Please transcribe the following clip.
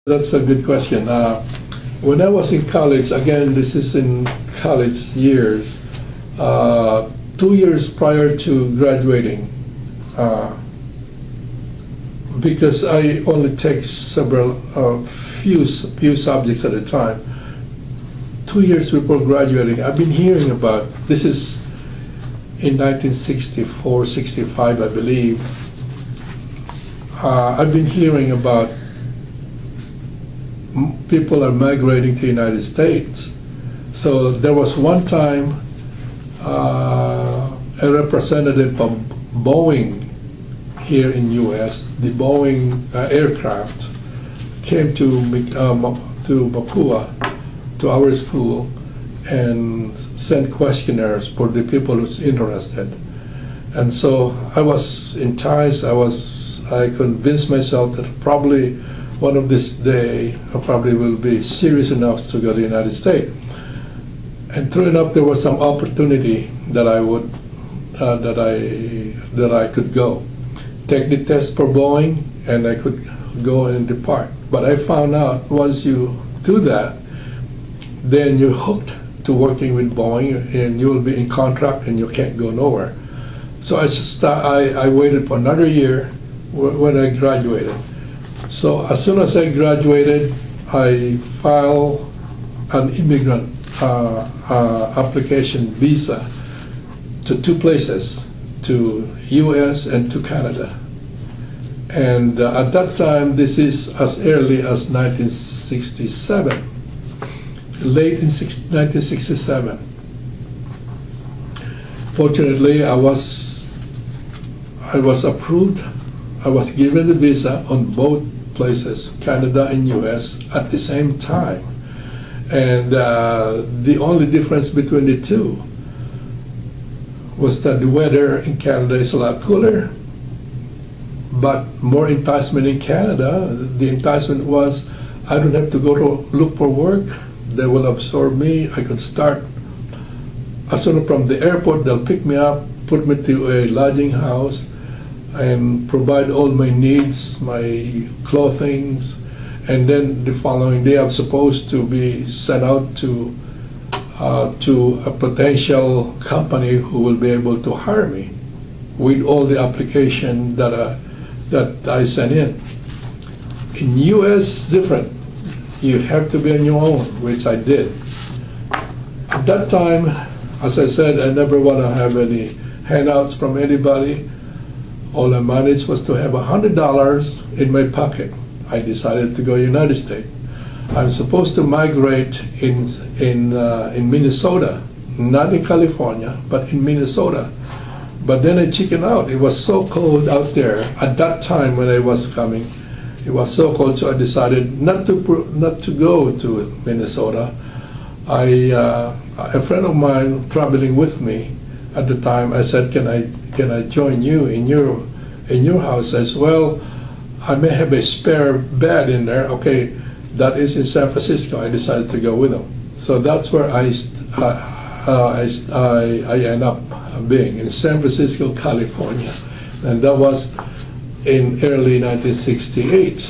That's a good question. When I was in college, again, this is in college years, 2 years prior to graduating, because I only take few subjects at a time. 2 years before graduating, I've been hearing about, this is in 1964, 65, I believe. I've been hearing about people are migrating to the United States. So there was one time a representative of Boeing here in U.S., the Boeing aircraft, came to Mapua, to our school, and sent questionnaires for the people who's interested. And so I was enticed. I convinced myself that probably one of this day I probably will be serious enough to go to the United States. And true enough, there was some opportunity that I would that I could go, take the test for Boeing, and I could go and depart. But I found out once you do that, then you're hooked to working with Boeing, and you will be in contract, and you can't go nowhere. So I waited for another year when I graduated. So as soon as I graduated, I filed an immigrant application visa to two places, to U.S. and to Canada. And at that time, this is as early as 1967, late in 1967. Fortunately, I was approved. I was given the visa on both places, Canada and U.S., at the same time. And the only difference between the two was that the weather in Canada is a lot cooler, but more enticement in Canada. The enticement was I don't have to go to look for work. They will absorb me. I could start as soon as from the airport. They'll pick me up, put me to a lodging house, and provide all my needs, my clothing, and then the following day I'm supposed to be sent out to a potential company who will be able to hire me with all the application that I sent in. In U.S. it's different. You have to be on your own, which I did. At that time, as I said, I never want to have any handouts from anybody. All I managed was to have $100 in my pocket. I decided to go to the United States. I'm supposed to migrate in Minnesota, not in California, but in Minnesota. But then I chickened out. It was so cold out there at that time when I was coming. It was so cold, so I decided not to go to Minnesota. A friend of mine traveling with me at the time, I said, "Can I join you in your house?" I said, "Well, I may have a spare bed in there." Okay, that is in San Francisco. I decided to go with him. So that's where I end up being, in San Francisco, California, and that was in early 1968.